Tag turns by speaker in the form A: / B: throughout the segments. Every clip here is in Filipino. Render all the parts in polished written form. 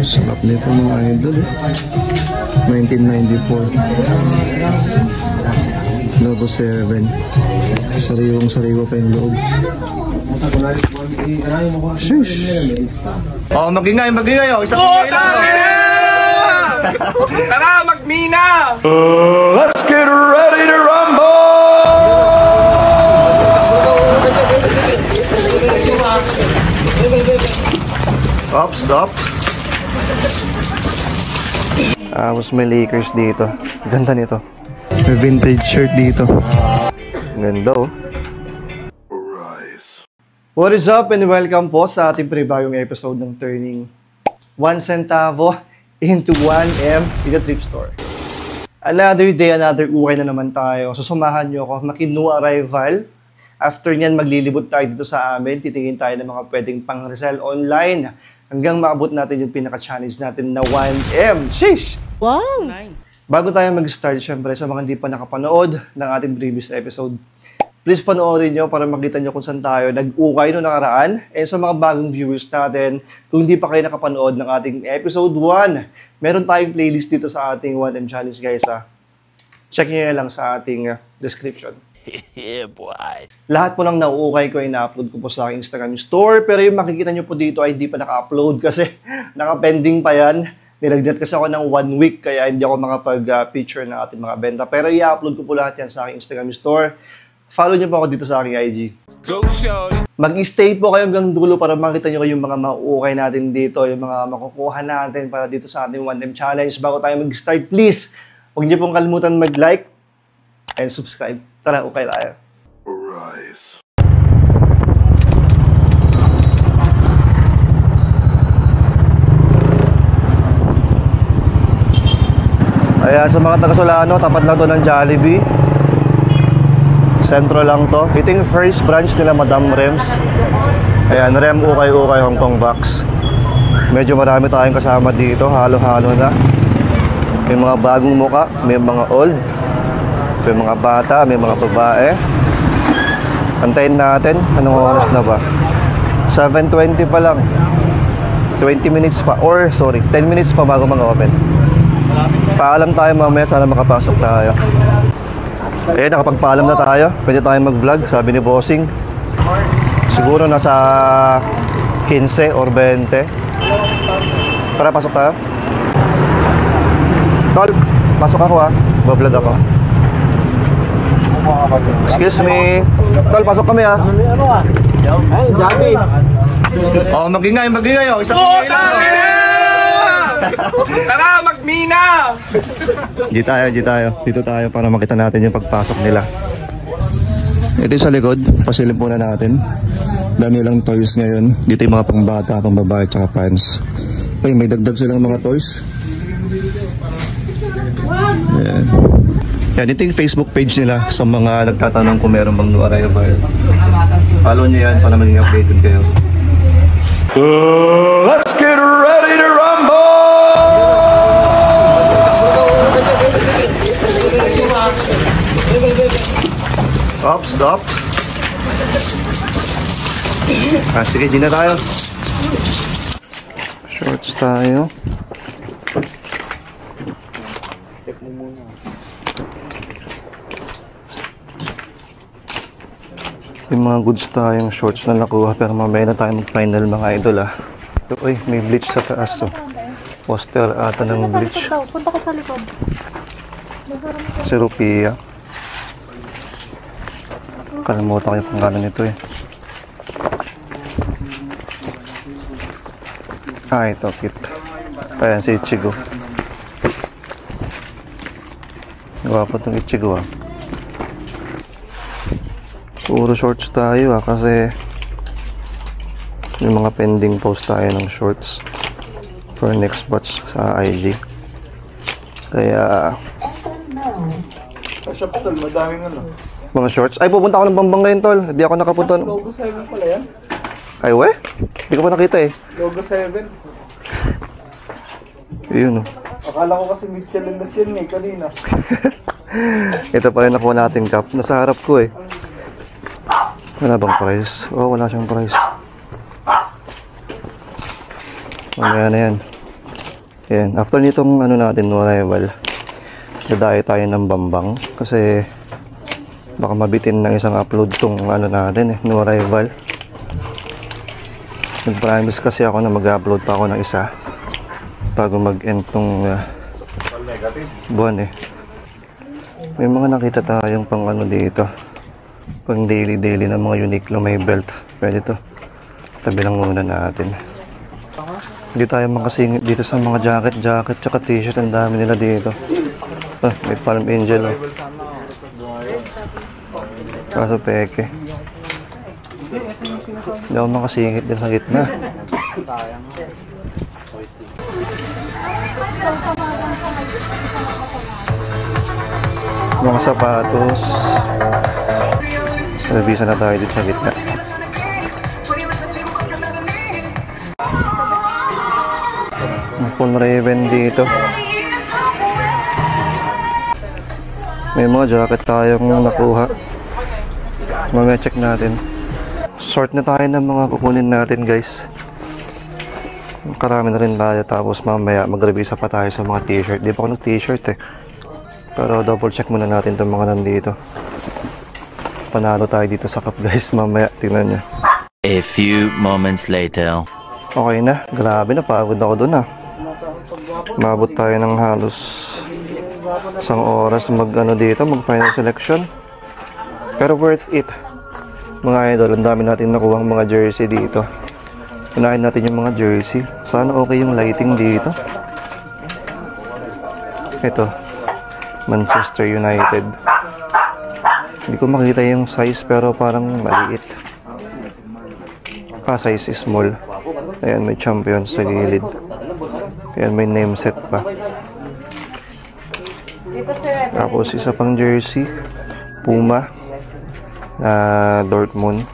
A: Sarap nito mga idol. 1994. Lobo 7. Sariwang-sariwa pa yung loob. Sheesh. Oh, magingay. Oh, isang
B: Tara, magmina!
C: Let's get ready to rumble!
A: Ops. Mas may Lakers dito. Ganda nito. May vintage shirt dito. Ganda oh. What is up and welcome po sa ating panibagong episode ng Turning 1 centavo into 1M in a thrift store. Another day, another ukay na naman tayo. So sumahan nyo ako, new arrival. After nyan, maglilibot tayo dito sa amin. Titingin tayo ng mga pwedeng pang-resell online. Hanggang maabot natin yung pinaka-challenge natin na 1M. Sheesh!
D: Wow!
A: Bago tayo mag-start, syempre, sa mga hindi pa nakapanood ng ating previous episode, please panoorin nyo para makita nyo kung saan tayo nag-ukay noong nakaraan. And sa mga bagong viewers natin, kung hindi pa kayo nakapanood ng ating episode 1, meron tayong playlist dito sa ating 1M Challenge, guys. Check nyo lang sa ating description.
C: Yeah, boy.
A: Lahat po lang nauukay ko ay na-upload ko po sa aking Instagram store. Pero yung makikita nyo po dito ay hindi pa naka-upload kasi naka-pending pa yan. Nilagnat kasi ako ng 1 week kaya hindi ako makapag-picture ng ating mga benta. Pero i-upload ko po lahat yan sa aking Instagram store. Follow niyo po ako dito sa aking IG.
B: Go show!
A: Mag-stay po kayo hanggang dulo para makita niyo yung mga mauukay natin dito, yung mga makukuha natin para dito sa ating 1M Challenge. Bago tayo mag-start, please, huwag niyo pong kalimutan mag-like and subscribe. Tara, ukay tayo.
C: Rise.
A: Ayan, sa mga taga-Solano, tapat lang to ng Jollibee. Sentro lang to. Ito yung first branch nila, Madam Rems. Ayan, Rem Ukay-Ukay Hong Kong Box. Medyo marami tayong kasama dito. Halo-halo na. May mga bagong muka, may mga old, may mga bata, may mga babae. Antayin natin. Anong oras na ba? 7:20 pa lang. 20 minutes pa. Or, sorry, 10 minutes pa bago mag-open. Paalam tayo mamaya. Sana makapasok tayo. Nakapagpaalam na tayo. Pwede tayong mag-vlog, sabi ni Bossing. Siguro nasa 15 or 20. Tara, pasok tayo. Tol, pasok ako ha. Bablog ako. Excuse me. Tol, pasok kami ha. Ay, Javi. Oh, magingay oh. Isang
B: Tara, magmina!
A: Dito tayo para makita natin yung pagpasok nila. Ito yung sa likod, pasilip muna natin. Dami lang toys ngayon. Dito yung mga pangbata, pangbabae, tsaka pants. Ay, may dagdag silang mga toys. Yan, ito yung Facebook page nila sa mga nagtatanong kung meron bang new arrival. Follow nyo yan para maging updated kayo.
C: Let's get ready to rumble!
A: Ops. Sige, di na tayo. Shorts tayo. Check mo muna. Yung mga goods tayong shorts na nakuha pero mamaya na tayo mag-final mga idol ah. Uy, may bleach sa taas oh. Poster ata ng bleach.
D: Punta ko sa likod.
A: Si Rupia. Kalimutan ko yung pangalan nito eh. Ito, cute. Ayan, si Ichigo. Gwapo itong Ichigo ah. Puro shorts tayo ah, kasi yung mga pending post tayo ng shorts for next batch sa IG. Kaya
B: Madaming ano.
A: mga shorts. Ay, pupunta ako ng Bambang ngayon, tol. Hindi ako nakapunta.
B: Logo 7 pala yan.
A: Ay, we? Hindi ko pa nakita eh.
B: Logo 7.
A: Yun oh.
B: Akala ko kasi Michelin na siya eh, kanina.
A: Ito pa rin nakuha nating cup. Nasa harap ko eh. Wala bang price? Oh, wala siyang price. Mamaya na yan. Ayan, after nitong ano natin, no arrival, dadayo tayo ng Bambang kasi baka mabitin ng isang upload tong ano natin no arrival. Nag-promise kasi ako na mag-upload pa ako ng isa bago mag-end tong buwan May mga nakita tayong pang ano dito, pang daily na mga Uniqlo may belt. Pwede to, tabi lang muna natin. Hindi tayo makasingit dito sa mga jacket tsaka t-shirt. Ang dami nila dito. May Palm Angel. Kaso peke. Hindi ako makasingit din sa gitna. Mga sapatos. Nabisa na tayo dito sa gitna. Full raven dito. May mga jacket tayong nakuha. Mamaya check natin. Sort na tayo ng mga kukunin natin, guys. Karami na rin tayo. Tapos mamaya mag-revisa pa tayo sa mga t-shirt. Di pa ako nag-t-shirt Pero double check muna natin itong mga nandito. Panalo tayo dito sa cup, guys. Mamaya tingnan nyo.
D: A few moments later.
A: Okay na. Grabe na. Pagod ako dun Mabot tayo ng halos isang oras mag final selection. Pero worth it. Mga idol, ang dami natin nakuha mga jersey dito. Unahin natin yung mga jersey. Sana okay yung lighting dito. Ito, Manchester United. Hindi ko makita yung size pero parang maliit. Size is small. Ayan, may champion sa gilid. Ayan, may name set pa. Tapos isa pang jersey, Puma na Dortmund,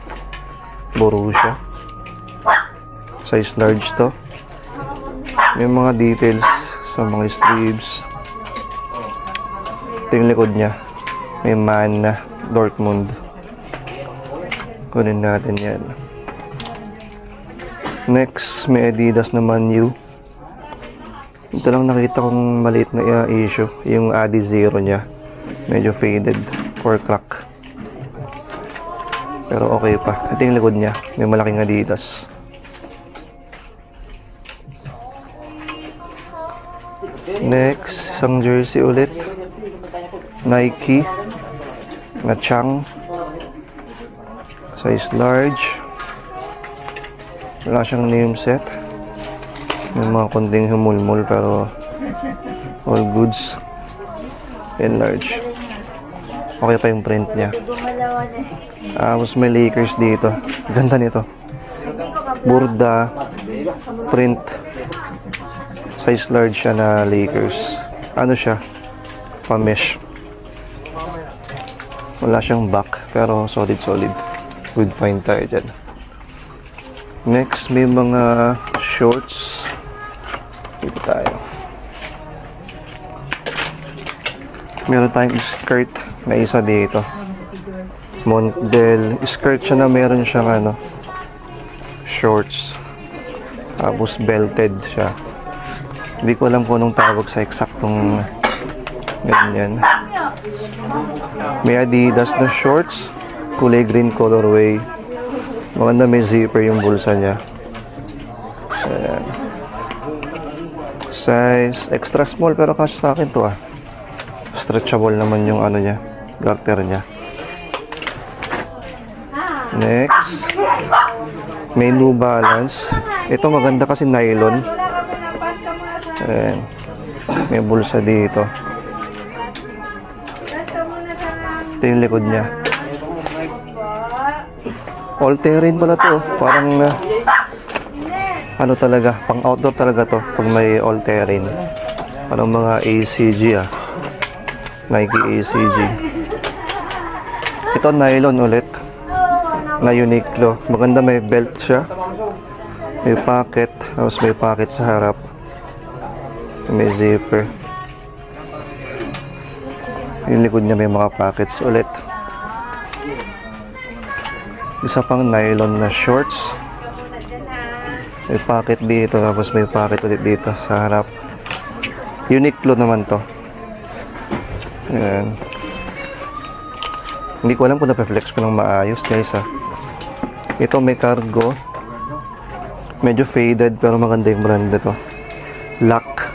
A: Borussia. Size large to. May mga details sa mga sleeves. Ito yung likod niya. May man na Dortmund. Kunin natin yan. Next, may Adidas na Man U. Ito lang nakita kong maliit na issue. Yung Adi Zero niya. Medyo faded. 4 clock. Pero okay pa. Ito yung likod niya. May malaking Adidas. Next, isang jersey ulit. Nike. Na Chang. Size large. Wala siyang name set. May mga konting humulmul pero all goods. And large. Okay pa yung print niya. Tapos may Lakers dito. Ganda nito. Burda. Print. Size large siya na Lakers. Ano siya? Pa-mesh. Wala siyang back pero solid. Good find tayo dyan. Next, may mga shorts. Dito tayo. Meron tayong skirt na isa dito. Model. Skirt siya na meron siyang shorts. Tapos belted siya. Hindi ko alam kung anong tawag sa eksaktong ganyan. May Adidas na shorts. Kulay green colorway. Maganda, may zipper yung bulsa niya. Ayan. Size extra small pero kasya sa akin to Stretchable naman yung niya, garter niya. Next, may New Balance. Ito maganda kasi nylon. Ayan. May bulsa dito. Ito yung likod niya. All-terrain pala to. Parang talaga, pang outdoor talaga to pag may all-terrain. Parang mga ACG Nike ACG. Ito nylon ulit na Uniqlo. Maganda, may belt siya. May pocket. Tapos may pocket sa harap. May zipper. Yung likod niya may mga pockets ulit. Isa pang nylon na shorts. May pocket dito, tapos may pocket ulit dito sa harap. Uniqlo naman to. Ayan. Hindi ko alam kung napeflex ko ng maayos guys ha. Ito may cargo. Medyo faded pero maganda yung brand nito. Lock.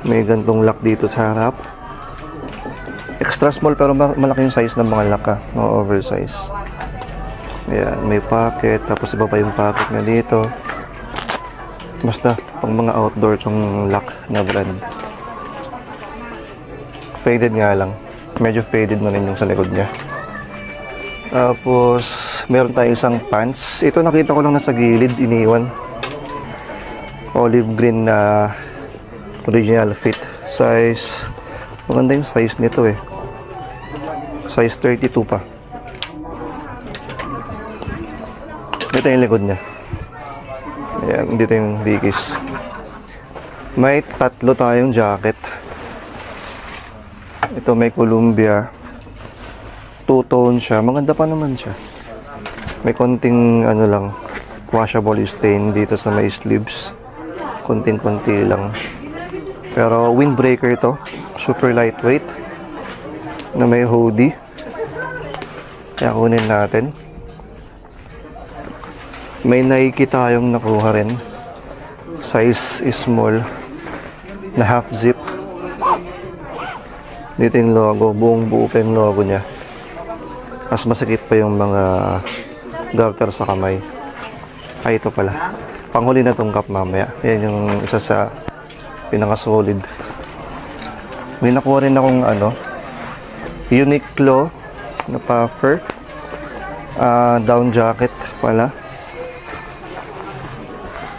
A: May gantong lock dito sa harap. Extra small pero malaki yung size ng mga lock ha. No oversize. Ayan, may pocket. Tapos iba pa yung pocket na dito. Basta pang mga outdoor tong lock na brand. Faded nga lang. Medyo faded na rin yung sa likod niya. Tapos meron tayong isang pants. Ito nakita ko lang nasa gilid, iniwan. Olive green na original fit. Size, maganda yung size nito eh. Size 32 pa. Ito yung likod niya. Ayan, dito yung dikis. May tatlo tayong jacket. Ito may Columbia. Two-tone siya. Maganda pa naman siya. May konting ano lang, washable stain dito sa may sleeves. Konting-konti lang. Pero windbreaker ito. Super lightweight. Na may hoodie. Kaya kunin natin. May Nike tayong nakuha rin. Size is small. Na half zip. Dito yung logo. Buong buo pa yung logo niya. Mas masakit pa yung mga garter sa kamay. Ay, ito pala. Panghuli na tong cup mamaya. Yan yung isa sa pinaka-solid. May nakuha rin akong ano, Uniqlo na puffer. Down jacket pala.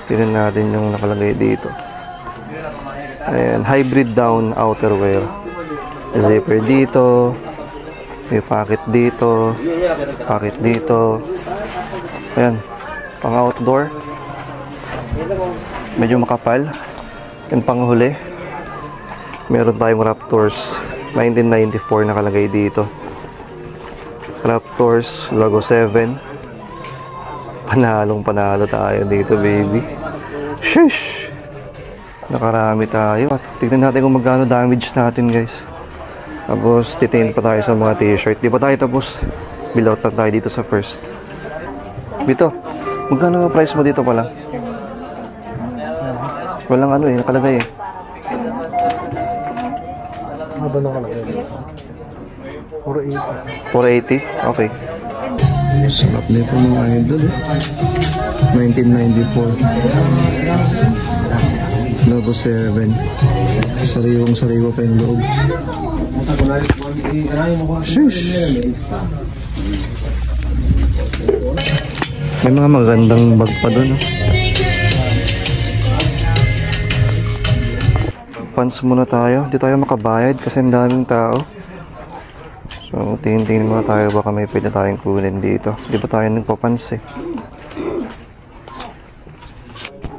A: Tingnan natin yung nakalagay dito. Ayan, hybrid down outerwear. Zipper dito. May pocket dito. Pocket dito. Ayan. Pang outdoor. Medyo makapal. And panghuli. Meron tayong Raptors. 1994 nakalagay dito. Raptors. Logo 7. Panalo tayo dito, baby. Shush! Nakarami tayo. Tignan natin kung magkano damage natin, guys. Tapos, titingin pa tayo sa mga t-shirt. Di pa tayo tapos. Bilout lang tayo dito sa first. Dito, magkano ang price mo dito pala? Walang ano eh, nakalagay eh.
E: Ano ba nakalagay? 480.
A: 480? Okay. Sarap nito mga idol eh. 1994. Logo 7. Sariwang-sariwa pa yung loob. Sheesh! May mga magandang bag pa dun. Pants muna tayo. Hindi tayo makabayad kasi ang daming tao. So, tingin-tingin muna tayo. Baka may pwede tayong kunin dito. Hindi pa tayo nagpapants eh.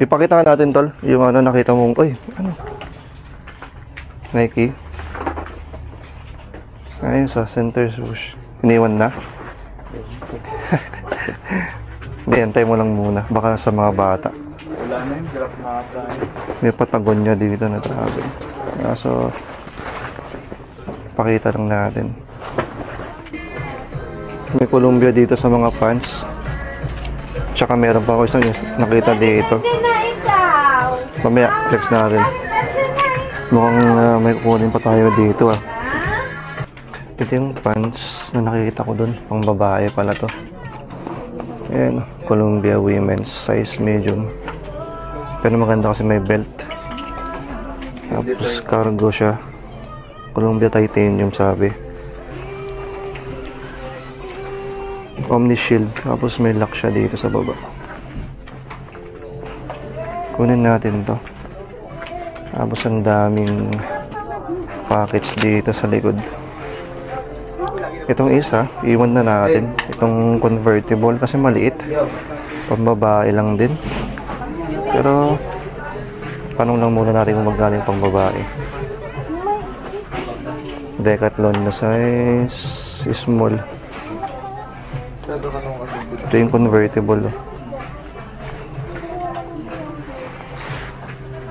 A: Ipakita nga natin, tol. Yung ano nakita mong, uy, ano? Nike. Ayun sa center swoosh. Iniwan na. Hindi, antay mo lang muna. Baka sa mga bata.
B: Wala na yung graph na ata.
A: May Patagonia dito na travel. So, pakita lang natin. May Columbia dito sa mga pants. Tsaka meron pa ako isang nakita dito. Mamaya, flex natin. Mukhang may kukunin pa tayo dito ah. Ito yung pants na nakikita ko dun. Pang babae pala to. Ayan, Columbia women's size medium. Pero maganda kasi may belt. Tapos cargo siya. Columbia titanium sabi. Omni shield. Tapos may lock siya dito sa baba. Kunin natin to. Tapos ang daming packets dito sa likod. Itong isa, iwan na natin. Itong convertible kasi maliit. Pambabae lang din. Pero tanong lang muna natin kung magkano yung pambabae. Decathlon na size small. Ito yung convertible.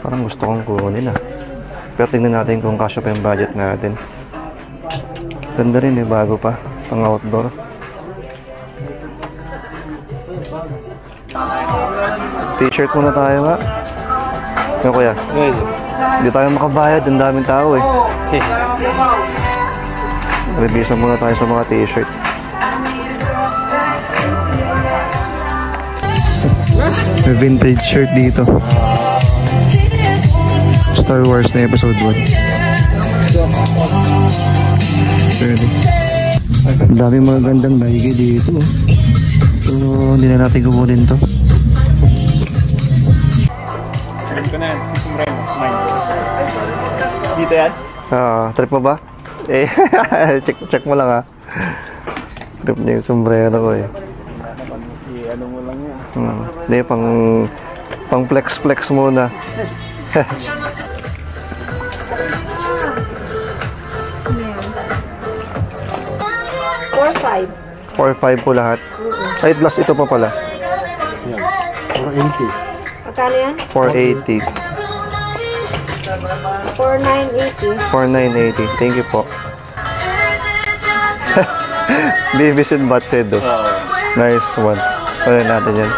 A: Parang gusto kong kunin ah. Pero tingnan natin kung kasya pa yung budget natin. Ganda rin eh, bago pa. Pang outdoor. T-shirt muna tayo nga. Ano kuya? Hindi tayo makabayad, ang daming tao eh. Revisa muna tayo sa mga t-shirt. May vintage shirt dito. Star Wars na episode 1. Pwede. Ang daming mga gandang Nike dito. So, hindi na natin kukunin to.
B: Ito na yan, sumbrero. Dito yan?
A: Trip mo ba? Eh, check mo lang ha. Trip niya yung sombrero ko eh.
B: Ano mo lang yan.
A: Hindi, pang flex muna.
F: 4-5.
A: 4-5 po lahat. Ay, plus ito pa pala.
E: 480.
F: Magkano yan?
A: 480.
F: 4,980.
A: 4,980. Thank you po. Beavis and Butthead oh. Nice one. Ano natin yan?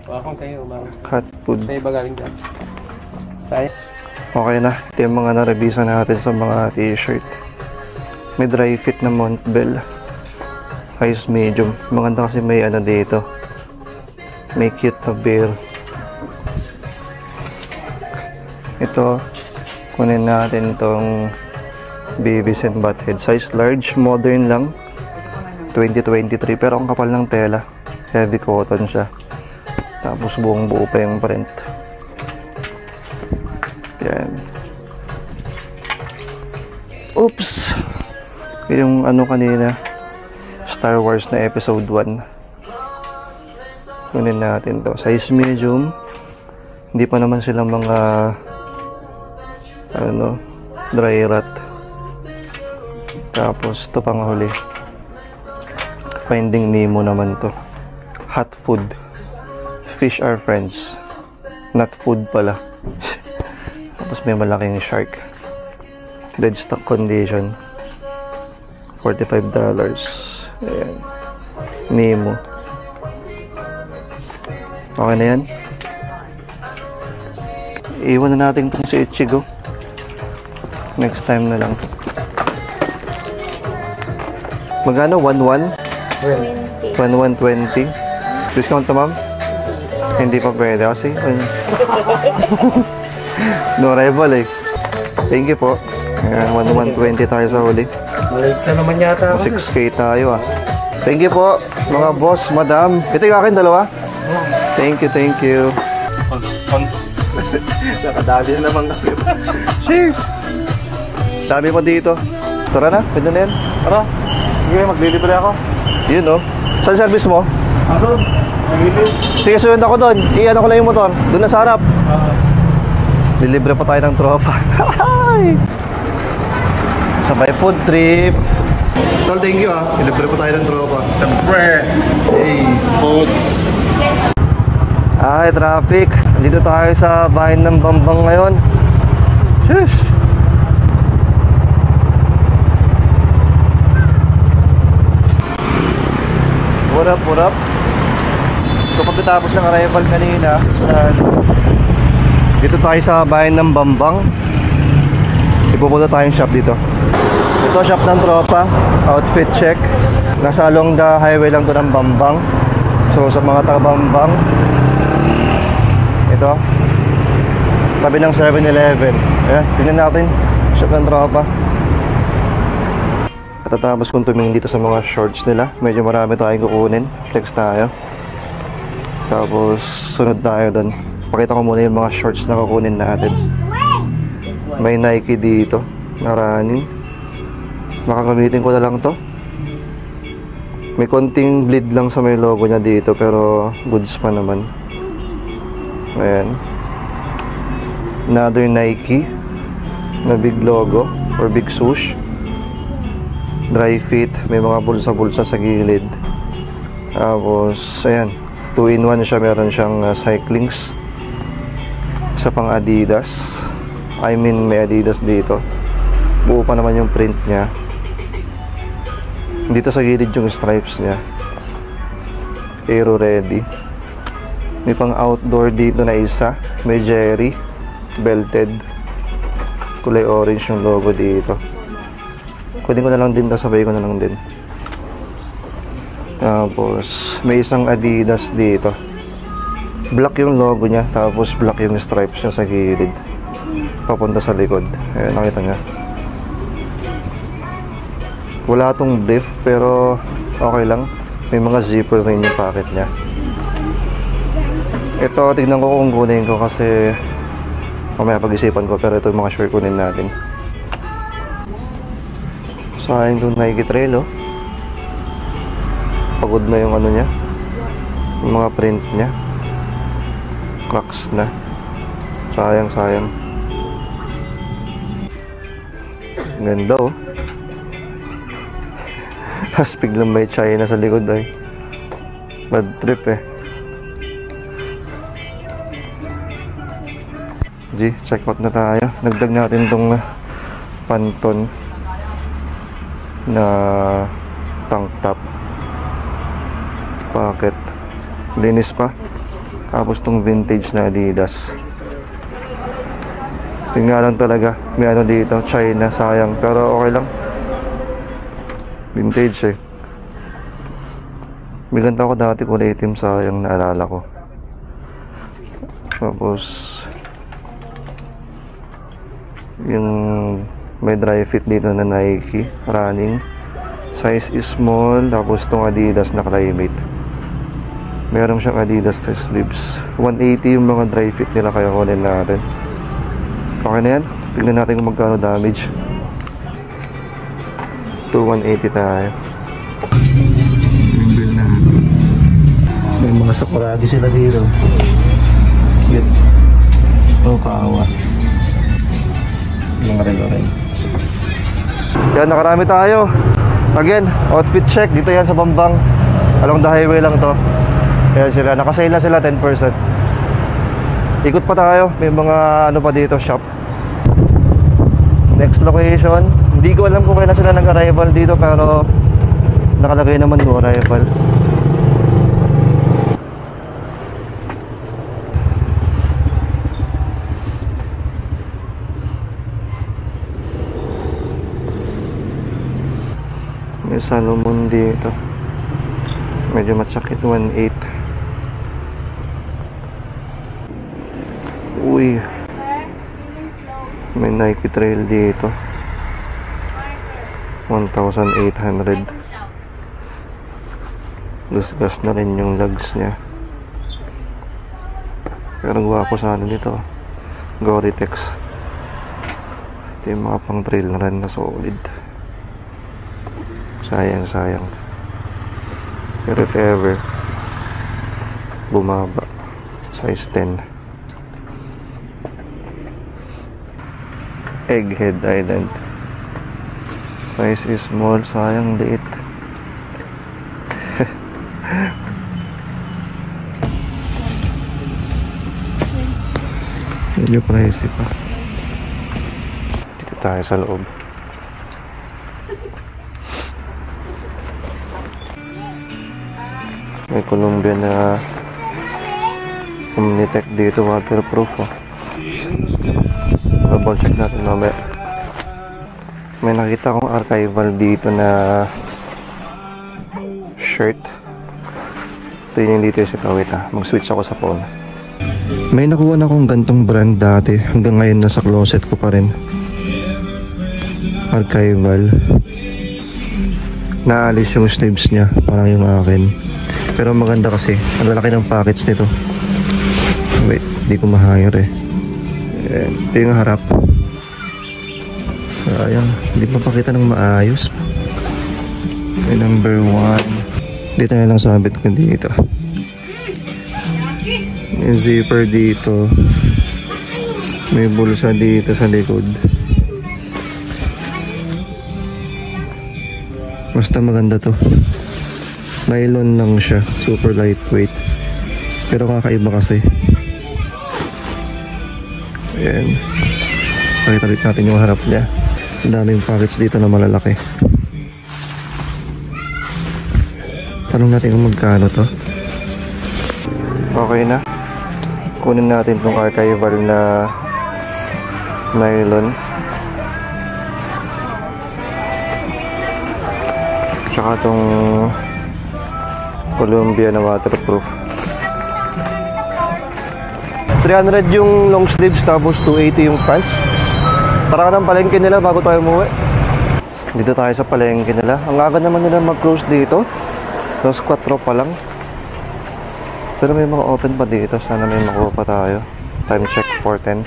E: Akong sa'yo, Mama.
A: Cat food.
E: Sa'yo ba galing dyan? Sa'yo?
A: Okay na. Ito yung mga narevisa natin sa mga t-shirt. May dry fit na Montbell. Size medium. Maganda kasi may ano dito. May cute na bear. Ito, kunin natin itong Beavis and Butthead. Size large, modern lang. 2023. Pero ang kapal ng tela. Heavy cotton siya. Tapos buong buo pa yung print. Yan. Oops! Yung ano kanina, Star Wars na episode 1. Kunin natin to. Size medium. Hindi pa naman sila mga dry rot. Tapos to pang huli. Finding Nemo naman to. Hot food. Fish are friends. Not food pala. Tapos may malaking shark. Dead stock condition. $45. Ayan. Nemo. Okay na yan. Iwan na natin itong si Ichigo. Next time na lang. Magkano? 1,1? 1,120. Discount to, ma'am? Hindi pa pwede kasi. No rival eh. Thank you po. Ayan, 1,120 tayo sa huli.
E: Malate na naman yata ako.
A: 6K tayo ah. Thank you po, mga boss, madam. Ito yung akin, dalawa. Thank you, thank you.
B: Nakadali na naman kasi.
A: Cheers! Dami mo dito. Tara na, pwede na yan.
B: Tara, sige, maglilibre ako.
A: Yun oh. Saan service mo?
B: Ako, maglilibre.
A: Sige, sunod ako doon. Iyan ko lang yung motor. Doon na sa harap. Dilibre pa tayo ng tropa. Sabay food trip. Tol, thank you ah. Dilibre pa tayo ng tropa.
B: Siyempre.
A: Hey.
B: Foods.
A: Ay, traffic. Dito tayo sa bayan ng Bambang ngayon. Shush! What up, what up? So pagkatapos ng arrival kanina, dito tayo sa bayan ng Bambang. Ipupunta tayong shop dito. Ito shop ng tropa. Outfit check. Nasa along the highway lang to ng Bambang. So sa mga taga Bambang, ito tabi ng 7-Eleven. Ayan, tingnan natin. Shop ng tropa. Katatapos kong tumingin dito sa mga shorts nila. Medyo marami tayong kukunin. Flex tayo. Tapos sunod tayo doon. Pakita ko muna yung mga shorts na kukunin natin. May Nike dito na running. Makakamitin ko na lang to. May konting bleed lang sa may logo niya dito, pero goods pa naman. Ayan. Another Nike na big logo or big swoosh. Dry fit, may mga bulsa-bulsa sa gilid. Tapos ayan, 2-in-1 siya. Meron siyang cyclings, isa pang Adidas. I mean, may Adidas dito. Buo pa naman yung print niya. Dito sa gilid yung stripes niya. Aero ready. May pang outdoor dito na isa. May Jerry. Belted. Kulay orange yung logo dito. Kunin ko na lang din. Sabay ko na lang din. Tapos may isang Adidas dito. Black yung logo niya. Tapos black yung stripes niya sa gilid. Papunta sa likod. Ayan, nakita niya. Wala tong brief pero okay lang. May mga zipper rin yung pocket niya. Ito, tignan ko kung kunin ko kasi mamaya pag-isipan ko, pero ito yung mga sure kunin natin. Sayang yung Nike Trail, oh. Pagod na yung ano niya. Yung mga print niya. Cracks na. Sayang, sayang. Ganda, oh. Tapos biglang may China sa likod, ay. Bad trip, eh. G, check out na tayo. Nagdag natin tong Pantone na tank top. Pocket. Linis pa. Tapos tong vintage na Adidas. Tingnan lang talaga. May ano dito, China, sayang. Pero okay lang. Vintage, eh. May ganda ako dati kulay itim, sayang, naalala ko. Tapos yung may dry fit dito na Nike running, size is small. Tapos tong Adidas na Climate, meron siyang Adidas sleeves. 180 yung mga dry fit nila, kaya kunin natin. Okay na yan. Tignan natin kung magkano damage. 180 tayo. May mga sakuragi sila dito. Get. Oh, kaawa. Mga rin. Yan, nakarami tayo. Again, outfit check. Dito yan sa Bambang. Along the highway lang to. Ayan sila. Nakasale na sila 10%. Ikot pa tayo. May mga ano pa dito, shop. Next location. Hindi ko alam kung kailan sila nag-arrival dito, pero nakalagay naman no arrival. May Salomon dito. Medyo matsakit, 1.8. Uy, may Nike Trail dito, 1,800. Gas na rin yung lugs nya. Pero gwapo sana nito, Gore-Tex. Ito yung mga pang trail run na solid. Sayang. Pero if ever bumaba, size 10. Egghead Island, size is small, sayang, liit. Medyo pricey pa. Dito tayo sa loob. May Colombian na Omnitech dito, waterproof, oh. Double check natin mamaya. May nakita akong archival dito na shirt. Ito yung dito sa tawit, ha. Mag-switch ako sa phone. May nakuha na akong gantong brand dati. Hanggang ngayon nasa closet ko pa rin. Archival. Naalis yung sleeves niya, parang yung akin. Pero maganda kasi. Ang lalaki ng packets nito. Wait, di ko ma-hire, eh. Ito yung harap. Sayang, hindi pa pakita ng maayos. May number 1. Dito na lang sabit ko dito. May zipper dito. May bulsa dito sa likod. Basta maganda to. Nylon lang siya, super lightweight. Pero kakaiba kasi. Ayan. Pakita ulit natin yung harap niya. Ang daming pockets dito na malalaki. Tanong natin kung magkano to. Okay na. Kunin natin tong archival na nylon. Tsaka tong Columbia na waterproof. 300 yung long sleeves tapos 280 yung pants. Para ka ng palengke nila bago tayo umuwi. Dito tayo sa palengke nila. Ang aga naman nila mag-close dito. Tapos 4 pa lang. Pero may mga open pa dito. Sana may makuha pa tayo. Time check 4:10.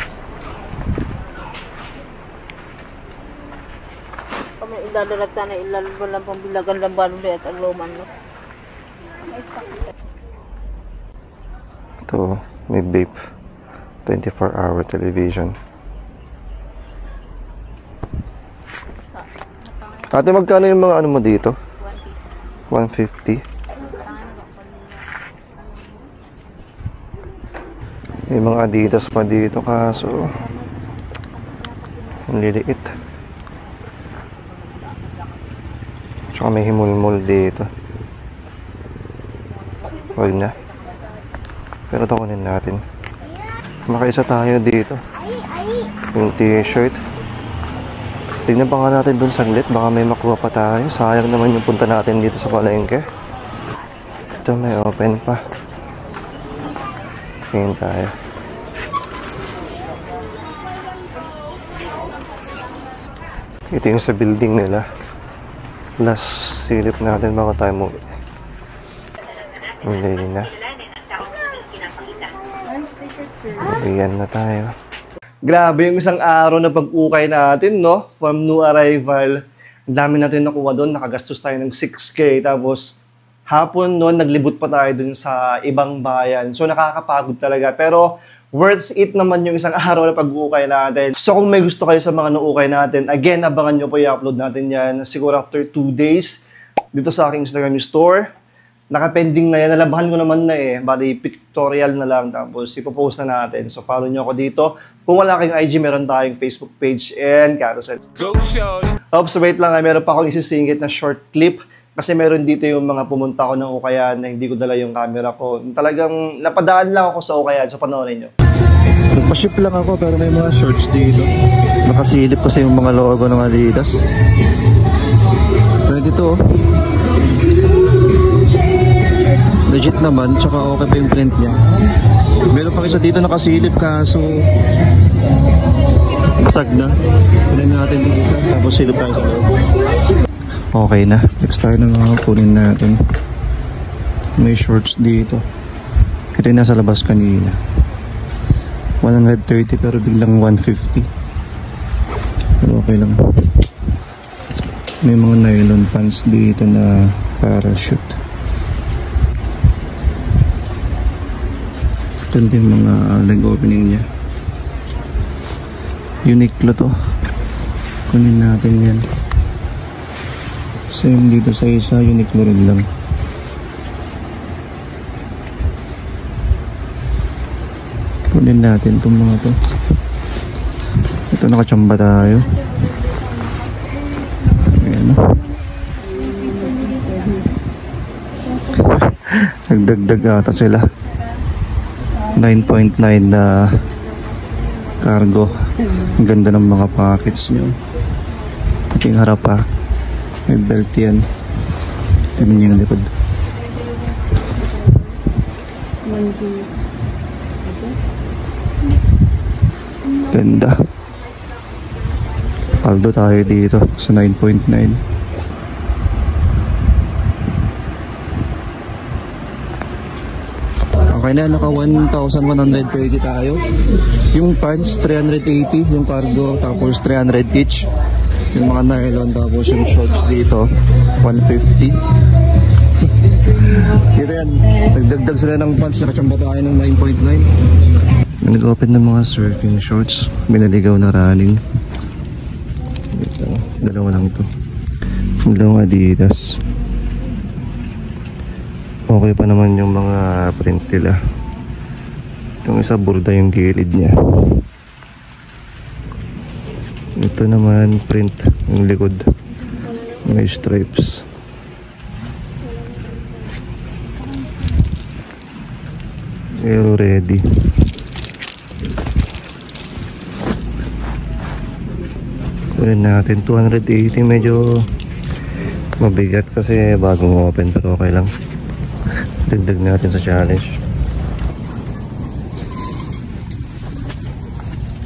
F: Kami ilalagta na ilalabas lang pambilagan lang balong at agloman, no?
A: Ito, may vape. 24-hour television. Ate, magkano yung mga ano mo dito? 150. May mga Adidas pa dito kaso ang liliit. Tsaka may himulmul dito. Huwag na. Pero ito kunin natin. Makaisa tayo dito. Yung t-shirt. Tignan pa nga natin dun saglit. Baka may makuha pa tayo. Sayang naman yung punta natin dito sa palengke. Ito may open pa. Tingin tayo. Ito yung sa building nila. Last silip natin baka tayo mo. Hindi na. Ayan na tayo. Grabe yung isang araw na pag-ukay natin, no? From new arrival. Ang dami natin nakuha doon. Nakagastos tayo ng 6K. Tapos hapon noon, naglibot pa tayo dun sa ibang bayan. So nakakapagod talaga. Pero worth it naman yung isang araw na pag-ukay natin. So kung may gusto kayo sa mga naukay natin, again, abangan nyo po i-upload natin yan. Siguro after 2 days dito sa aking Instagram store. Naka-pending na yan. Nalabahan ko naman na eh. Bali, pictorial na lang. Tapos ipopost na natin. So follow nyo ako dito. Kung wala kayong IG, meron tayong Facebook page and carousel.
C: Go, Shawty.
A: Oops, wait lang. Meron pa akong isisingit na short clip. Kasi meron dito yung mga pumunta ko ng Ukayan na hindi ko dala yung camera ko. Talagang napadaan lang ako sa Ukayan. So panoorin nyo. Nagpa-ship lang ako pero may mga shorts dito. Nakasilip kasi yung mga logo ng Adidas. Pwede to. Legit naman. Tsaka okay pa yung print niya. Meron pa isa dito nakasilip kaso basag na. Kunin natin dito isa. Tapos silip tayo sa loob. Okay na. Next tayo na mga kunin natin. May shorts dito. Ito yung nasa labas kanina. 130 pero biglang 150. Pero okay lang. May mga nylon pants dito na parachute. Ito yung mga leg opening niya. Uniqlo to. Kunin natin yan. Same dito sa isa, Uniqlo rin lang. Kunin natin itong mga to. Ito nakachamba tayo. Ayan o. Nagdagdag ata sila. 9.9 na cargo. Ang ganda ng mga packets nyo. Ito yung harap ha. May belt yan. Tignan nyo yung likod. Ganda. Paldo tayo dito sa 9.9. Okay na, naka 1,130 tayo. Yung pants 380, yung cargo tapos 300 each. Yung mga nylon tapos yung shorts dito 150. Dito yan, nagdagdag sila ng pants, nakachamba tayo ng 9.9. Nag-open ng mga surfing shorts. Binaligaw na running. Ito, dalawa lang to. Dalawang Adidas. Okay pa naman yung mga print nila. Itong isa burda yung gilid niya. Ito naman print yung likod. May stripes. Pero ready. Kunin natin 280, medyo mabigat kasi bagong open pero okay lang. Dagdag natin sa challenge.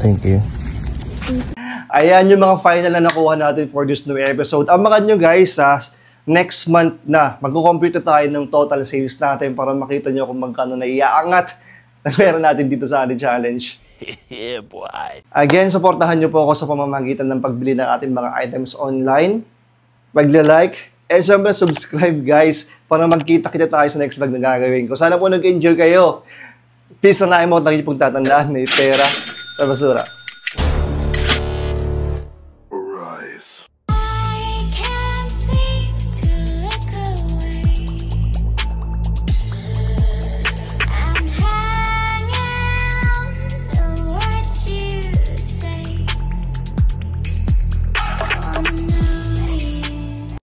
A: Thank you. Ayan yung mga final na nakuha natin for this new episode. Abangan nyo guys sa next month na magkukompute tayo ng total sales natin para makita nyo kung magkano na iaangat na meron natin dito sa ating challenge.
C: Yeah, boy.
A: Again, supportahan nyo po ako sa pamamagitan ng pagbili ng ating mga items online. Pagla-like, and syempre subscribe guys para magkita-kita tayo sa next vlog na gagawin ko. Sana po nag-enjoy kayo. Peace na namin mo, lagi pong tatandaan, may pera sa basura.